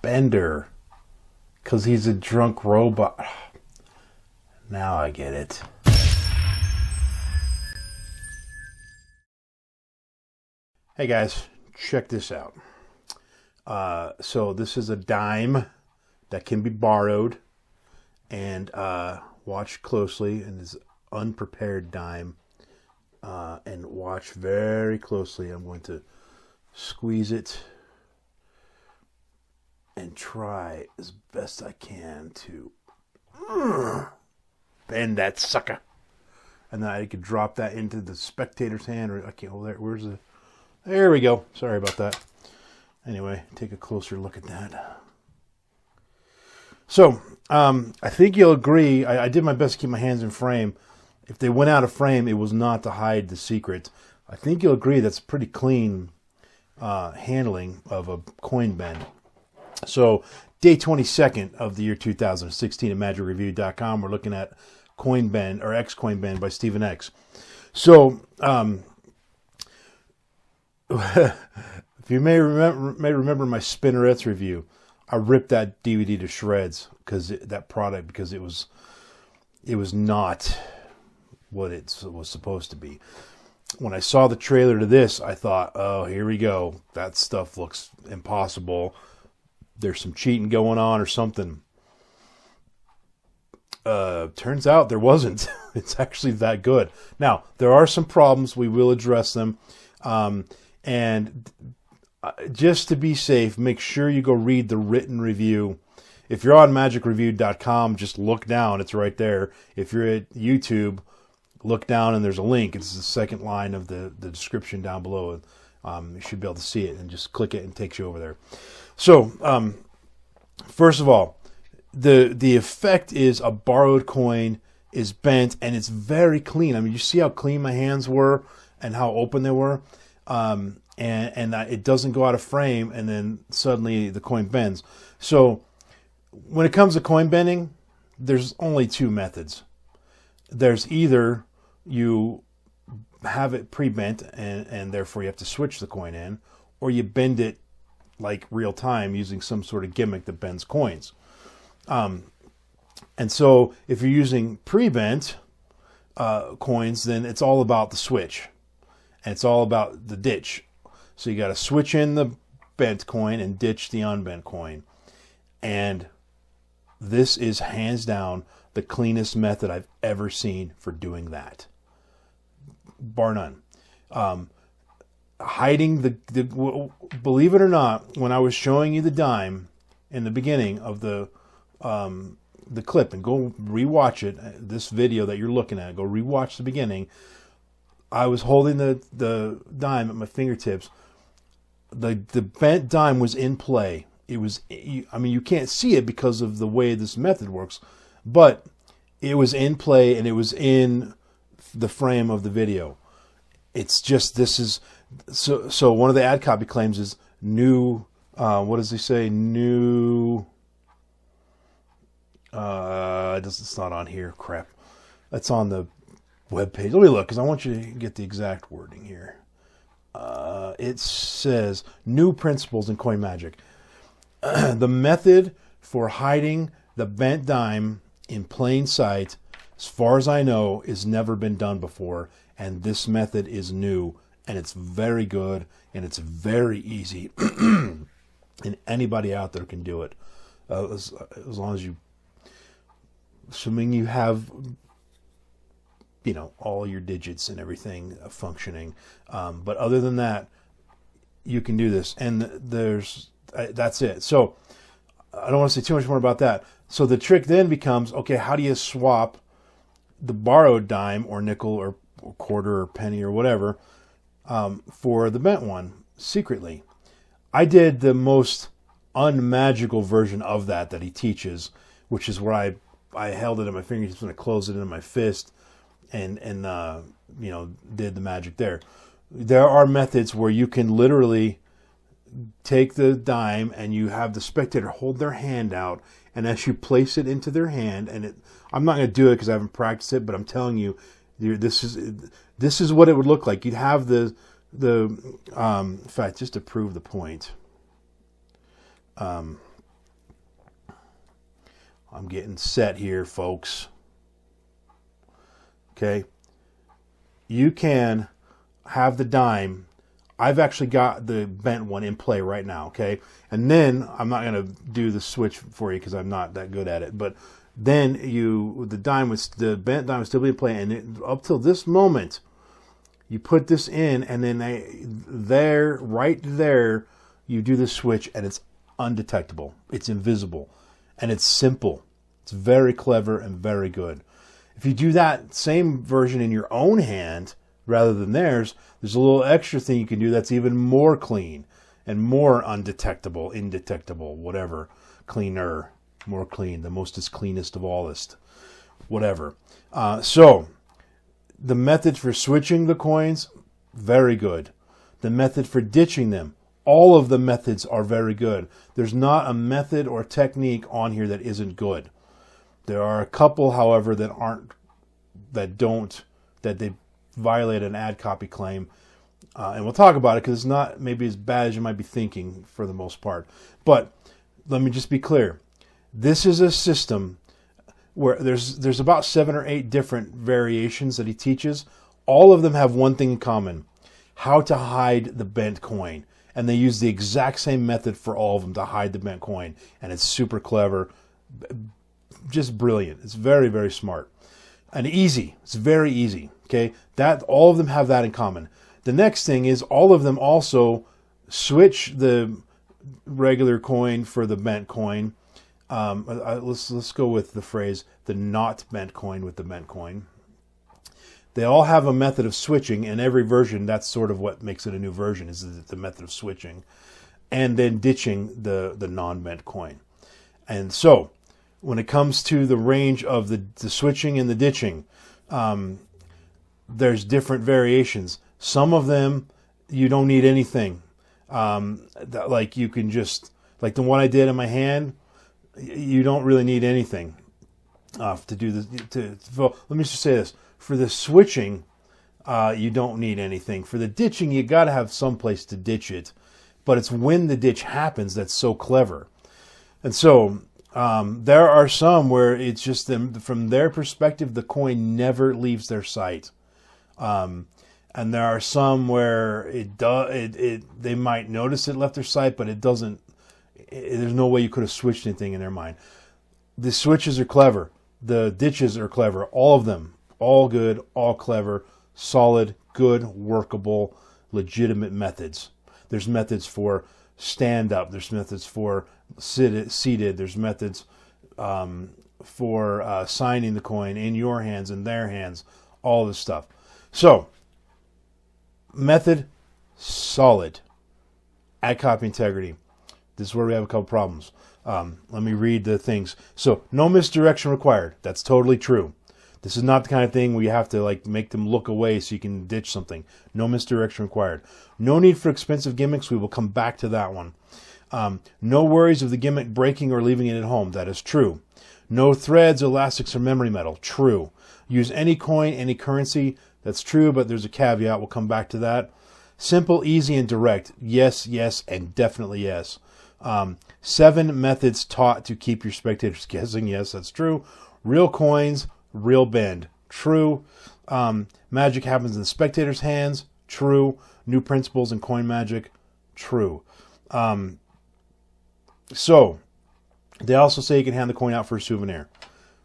Bender. Because he's a drunk robot. Now I get it. Hey guys, check this out. So this is a dime that can be borrowed. And watch closely. And this unprepared dime. And watch very closely. I'm going to squeeze it and try as best I can to bend that sucker. And then I could drop that into the spectator's hand, or I can't hold it. There we go. Sorry about that. Anyway, take a closer look at that. So, I think you'll agree, I did my best to keep my hands in frame. If they went out of frame, it was not to hide the secret. I think you'll agree that's pretty clean handling of a coin bend. So, day 22nd of the year 2016 at MagicReview.com, we're looking at Coin Bend, or X Coin Bend by Stephen X. So, if you may remember my Spinnerets review, I ripped that DVD to shreds because it was not what it was supposed to be. When I saw the trailer to this, I thought, oh, here we go. That stuff looks impossible. There's some cheating going on or something. Turns out there wasn't. It's actually that good. Now, there are some problems. We will address them. And just to be safe, make sure you go read the written review. If you're on magicreview.com, just look down. It's right there. If you're at YouTube, look down and there's a link. It's the second line of the description down below. You should be able to see it, and just click it and it takes you over there. So, first of all, the effect is a borrowed coin is bent, and it's very clean. I mean, you see how clean my hands were and how open they were, and it doesn't go out of frame, and then suddenly the coin bends. So, when it comes to coin bending, there's only two methods. There's either you have it pre-bent, and therefore you have to switch the coin in, or you bend it like real time using some sort of gimmick that bends coins. And so if you're using pre-bent coins, then it's all about the switch, and it's all about the ditch. So you got to switch in the bent coin and ditch the unbent coin. And this is hands down the cleanest method I've ever seen for doing that, bar none. Hiding believe it or not, when I was showing you the dime in the beginning of the clip, and go rewatch it, this video that you're looking at, go rewatch the beginning. I was holding the dime at my fingertips. The bent dime was in play. It was, I mean, you can't see it because of the way this method works, but it was in play and it was in the frame of the video. It's just, this is, so one of the ad copy claims is new, what does he say? New, it's not on here, crap. That's on the webpage. Let me look, because I want you to get the exact wording here. It says, new principles in coin magic. The method for hiding the bent dime in plain sight, as far as I know, has never been done before. And this method is new, and it's very good, and it's very easy. And anybody out there can do it. As long as you, assuming you have, you know, all your digits and everything functioning. But other than that, you can do this. And that's it. So I don't want to say too much more about that. So the trick then becomes, okay, how do you swap the borrowed dime or nickel or quarter or penny or whatever for the bent one secretly? I did the most unmagical version of that he teaches, which is where I held it in my fingertips and I closed it in my fist and you know, did the magic there. There are methods where you can literally take the dime and you have the spectator hold their hand out, and as you place it into their hand, and I'm not going to do it because I haven't practiced it, but I'm telling you, this is what it would look like. You'd have in fact, just to prove the point, I'm getting set here, folks. Okay. You can have the dime. I've actually got the bent one in play right now, okay? And then, I'm not going to do the switch for you because I'm not that good at it, but then the bent dime would still be in play, and up till this moment, you put this in, and then right there, you do the switch, and it's undetectable. It's invisible, and it's simple. It's very clever and very good. If you do that same version in your own hand rather than theirs, there's a little extra thing you can do that's even more clean and more undetectable, indetectable, whatever, cleaner, more clean, the mostest cleanest of allest, whatever. So the method for switching the coins, very good. The method for ditching them, all of the methods are very good. There's not a method or technique on here that isn't good. There are a couple, however, that they violate an ad copy claim. And we'll talk about it because it's not maybe as bad as you might be thinking for the most part. But let me just be clear. This is a system where there's about 7 or 8 different variations that he teaches. All of them have one thing in common: how to hide the bent coin. And they use the exact same method for all of them to hide the bent coin. And it's super clever. Just brilliant. It's very, very smart. And easy. It's very easy. Okay? All of them have that in common. The next thing is all of them also switch the regular coin for the bent coin. Let's go with the phrase, the not bent coin with the bent coin. They all have a method of switching, and every version, that's sort of what makes it a new version, is the method of switching. And then ditching the non-bent coin. And so, when it comes to the range of the switching and the ditching, there's different variations. Some of them, you don't need anything. Like you can just, like the one I did in my hand, you don't really need anything to do this. Let me just say this. For the switching, you don't need anything. For the ditching, you got to have some place to ditch it. But it's when the ditch happens that's so clever. And so there are some where it's just from their perspective, the coin never leaves their sight. And there are some where they might notice it left their sight, but it doesn't. There's no way you could have switched anything in their mind. The switches are clever. The ditches are clever. All of them. All good, all clever, solid, good, workable, legitimate methods. There's methods for stand-up. There's methods for seated. There's methods for signing the coin in your hands, in their hands, all this stuff. So, method, solid. Ad copy integrity. This is where we have a couple problems. Let me read the things. So, no misdirection required. That's totally true. This is not the kind of thing where you have to make them look away so you can ditch something. No misdirection required. No need for expensive gimmicks. We will come back to that one. No worries of the gimmick breaking or leaving it at home. That is true. No threads, elastics, or memory metal. True. Use any coin, any currency. That's true, but there's a caveat. We'll come back to that. Simple, easy, and direct. Yes, yes, and definitely yes. 7 methods taught to keep your spectators guessing. Yes, that's true. Real coins. Real bend. True. Magic happens in the spectator's hands. True. New principles in coin magic. True. So, they also say you can hand the coin out for a souvenir.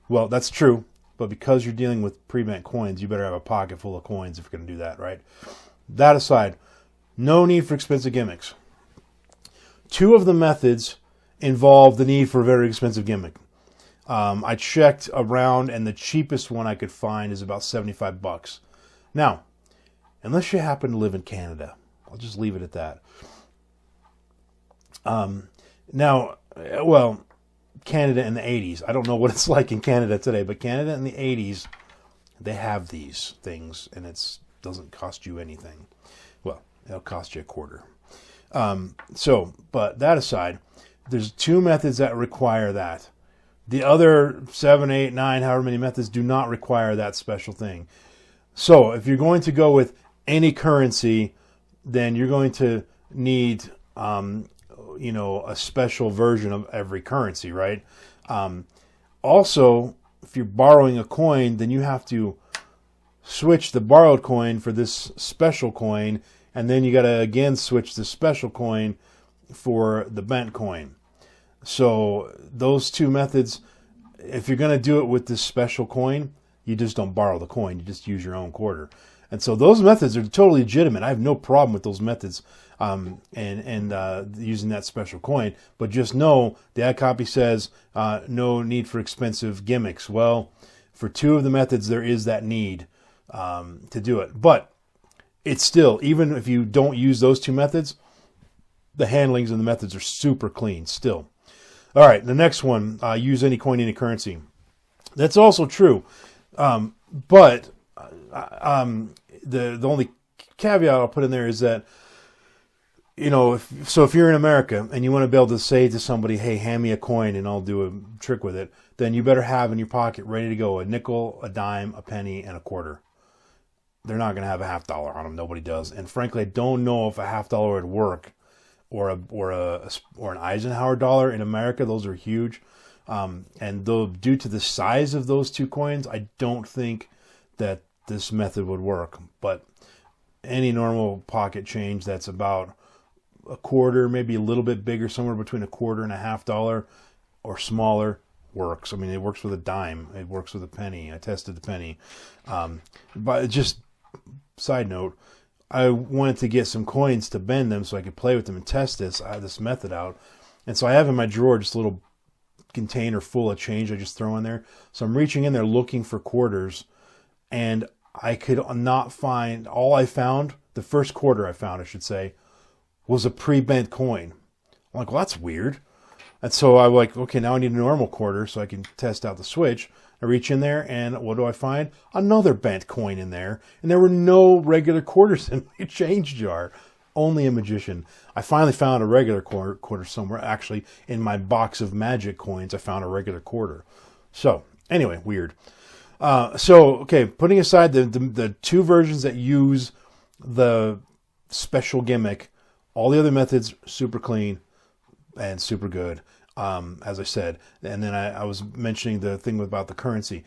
Well, that's true, but because you're dealing with pre-bent coins, you better have a pocket full of coins if you're going to do that, right? That aside, no need for expensive gimmicks. 2 of the methods involve the need for a very expensive gimmick. I checked around, and the cheapest one I could find is about $75. Now, unless you happen to live in Canada, I'll just leave it at that. Canada in the 80s. I don't know what it's like in Canada today, but Canada in the 80s, they have these things, and it doesn't cost you anything. Well, it'll cost you $0.25. But that aside, there's 2 methods that require that. The other 7, 8, 9, however many methods do not require that special thing. So if you're going to go with any currency, then you're going to need, a special version of every currency, right? Also, if you're borrowing a coin, then you have to switch the borrowed coin for this special coin, and then you got to again switch the special coin for the bent coin. So those two methods, if you're going to do it with this special coin, you just don't borrow the coin, you just use your own quarter. And so those methods are totally legitimate. I have no problem with those methods and using that special coin. But just know the ad copy says no need for expensive gimmicks. Well, for two of the methods, there is that need to do it. But it's still, even if you don't use those two methods, the handlings and the methods are super clean still. All right, the next one, use any coin, any currency. That's also true. But the only caveat I'll put in there is that, you know, if you're in America and you want to be able to say to somebody, hey, hand me a coin and I'll do a trick with it, then you better have in your pocket ready to go a nickel, a dime, a penny, and a quarter. They're not going to have a $50 on them. Nobody does. And frankly, I don't know if a $50 would work, or an Eisenhower dollar in America. Those are huge. And though due to the size of those two coins, I don't think that this method would work. But any normal pocket change that's about a quarter, maybe a little bit bigger, somewhere between a quarter and a $50 or smaller, works. I mean, it works with a dime. It works with a penny. I tested the penny. But just side note, I wanted to get some coins to bend them so I could play with them and test this method out. And so I have in my drawer just a little container full of change I just throw in there. So I'm reaching in there looking for quarters, and I could not find, the first quarter I found, I should say, was a pre-bent coin. I'm like, well, that's weird. And so I'm like, okay, now I need a normal quarter so I can test out the switch. I reach in there, and what do I find? Another bent coin in there. And there were no regular quarters in my change jar. Only a magician. I finally found a regular quarter somewhere. Actually, in my box of magic coins, I found a regular quarter. So, anyway, weird. Okay, putting aside the two versions that use the special gimmick, all the other methods, super clean and super good. As I said, and then I was mentioning the thing about the currency.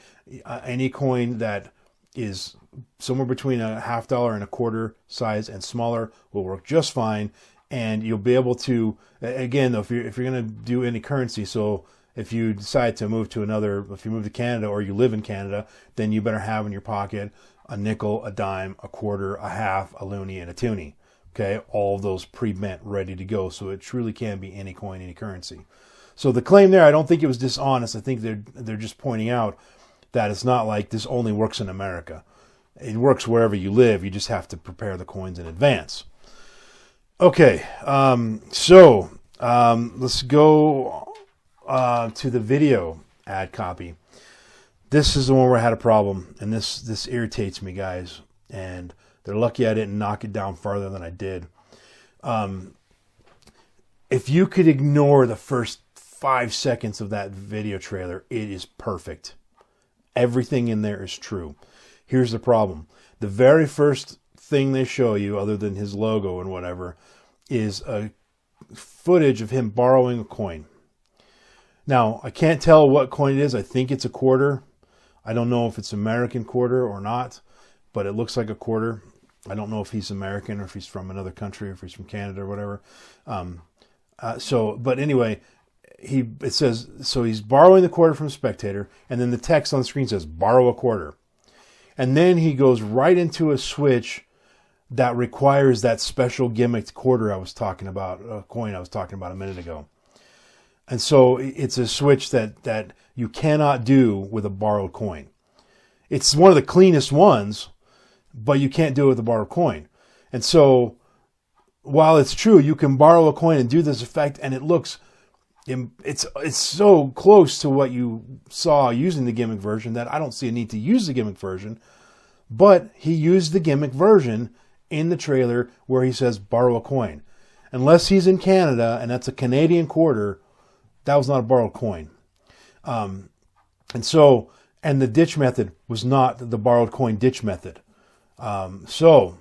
Any coin that is somewhere between a $50 and a quarter size and smaller will work just fine, and you'll be able to, again, if you're going to do any currency, so if you decide to move to if you move to Canada or you live in Canada, then you better have in your pocket a nickel, a dime, a quarter, a half, a loonie, and a toonie. Okay, all of those pre-bent, ready to go, so it truly can be any coin, any currency. So the claim there, I don't think it was dishonest. I think they're just pointing out that it's not like this only works in America. It works wherever you live. You just have to prepare the coins in advance. Okay, let's go to the video ad copy. This is the one where I had a problem, and this irritates me, guys. And they're lucky I didn't knock it down farther than I did. If you could ignore the first 5 seconds of that video trailer, it is perfect. Everything in there is true. Here's the problem. The very first thing they show you, other than his logo and whatever, is a footage of him borrowing a coin. Now, I can't tell what coin it is. I think it's a quarter. I don't know if it's American quarter or not, but it looks like a quarter. I don't know if he's American or if he's from another country or if he's from Canada or whatever. But anyway, it says, so he's borrowing the quarter from a spectator, and then the text on the screen says, borrow a quarter. And then he goes right into a switch that requires that special gimmicked quarter I was talking about, a coin I was talking about a minute ago. And so it's a switch that you cannot do with a borrowed coin. It's one of the cleanest ones, but you can't do it with a borrowed coin. And so while it's true, you can borrow a coin and do this effect, and it's so close to what you saw using the gimmick version that I don't see a need to use the gimmick version. But he used the gimmick version in the trailer where he says borrow a coin. Unless he's in Canada and that's a Canadian quarter, that was not a borrowed coin. And the ditch method was not the borrowed coin ditch method. So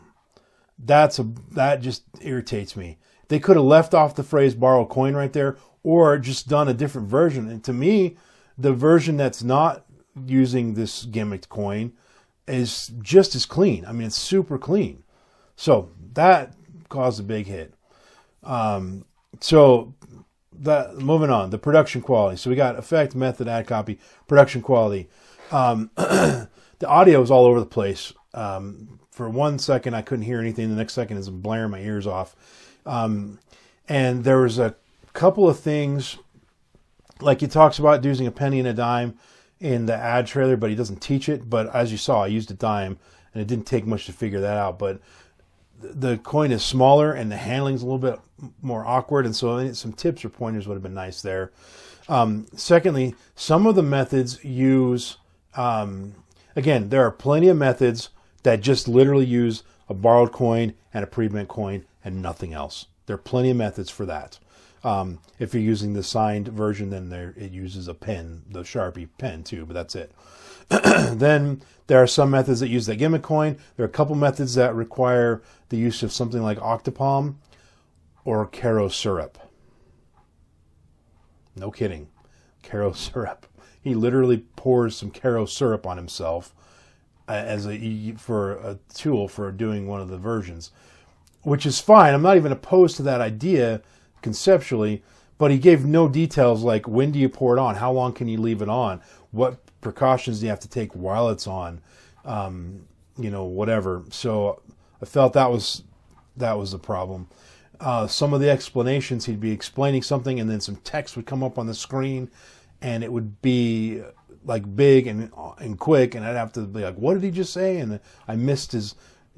that just irritates me. They could have left off the phrase borrow coin right there, or just done a different version. And to me, The version that's not using this gimmicked coin is just as clean. I mean, it's super clean. So that caused a big hit. So that, moving on, the production quality. So we got effect, method, ad copy, production quality. The audio is all over the place. For 1 second, I couldn't hear anything. The next second is blaring my ears off. And there was a couple of things, like he talks about using a penny and a dime in the ad trailer, but he doesn't teach it. But as you saw, I used a dime, and it didn't take much to figure that out. But the coin is smaller, and the handling's a little bit more awkward, and so some tips or pointers would have been nice there. Secondly, some of the methods use, again, there are plenty of methods that just literally use a borrowed coin and a pre-mint coin and nothing else. There are plenty of methods for that. If you're using the signed version, then it uses a pen, the Sharpie pen too, but that's it. Then there are some methods that use the gimmick coin. There are a couple methods that require the use of something like Octopalm or Caro syrup. No kidding. Caro syrup. He literally pours some Caro syrup on himself for a tool for doing one of the versions, which is fine. I'm not even opposed to that idea conceptually, but he gave no details like when do you pour it on, how long can you leave it on, what precautions do you have to take while it's on, whatever. So I felt that was the problem. Some of the explanations, he'd be explaining something and then some text would come up on the screen and it would be like big and quick, and I'd have to be like, what did he just say? And I missed his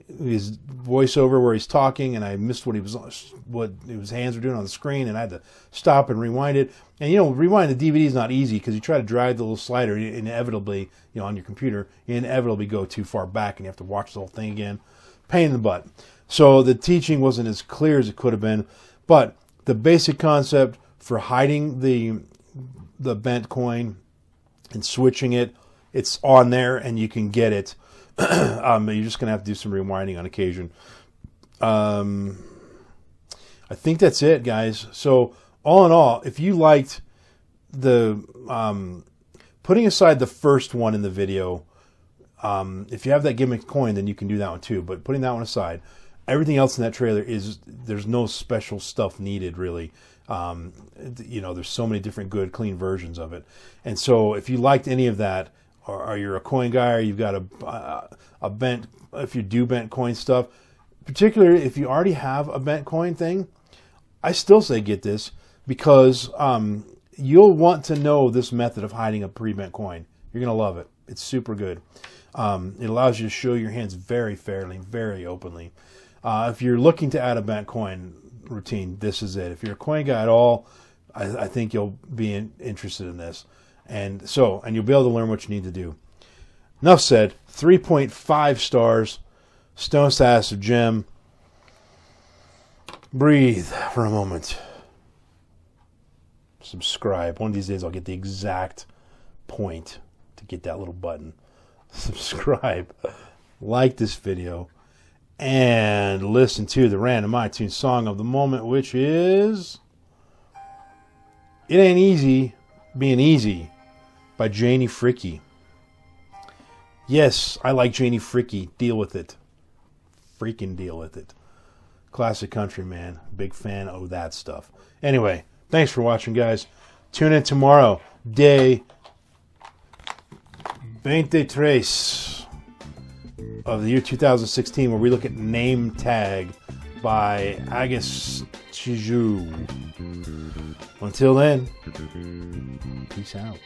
voiceover where he's talking, and I missed what his hands were doing on the screen, and I had to stop and rewind it. And rewind the DVD is not easy because you try to drag the little slider, inevitably, on your computer, you inevitably go too far back, and you have to watch the whole thing again. Pain in the butt. So the teaching wasn't as clear as it could have been, but the basic concept for hiding the bent coin and switching it, it's on there, and you can get it. You're just going to have to do some rewinding on occasion. I think that's it, guys. So all in all, if you liked the putting aside the first one in the video, if you have that gimmick coin, then you can do that one too. But putting that one aside, everything else in that trailer there's no special stuff needed really. There's so many different good, clean versions of it. And so if you liked any of that, or you're a coin guy, or you've got a bent, if you do bent coin stuff, particularly if you already have a bent coin thing, I still say get this, because you'll want to know this method of hiding a pre-bent coin. You're going to love it. It's super good. It allows you to show your hands very fairly, very openly. If you're looking to add a bent coin routine, this is it. If you're a coin guy at all, I think you'll be interested in this. And you'll be able to learn what you need to do. Enough said. 3.5 stars. Stone status of gem. Breathe for a moment. Subscribe. One of these days I'll get the exact point to get that little button. Subscribe. Like this video. And listen to the random iTunes song of the moment, which is It Ain't Easy Being Easy by Janie Fricke. Yes, I like Janie Fricke. Deal with it. Freaking deal with it. Classic country, man. Big fan of that stuff. Anyway, thanks for watching, guys. Tune in tomorrow. Day 23 of the year 2016, where we look at Name Tag by Agus Chiju. Until then, peace out.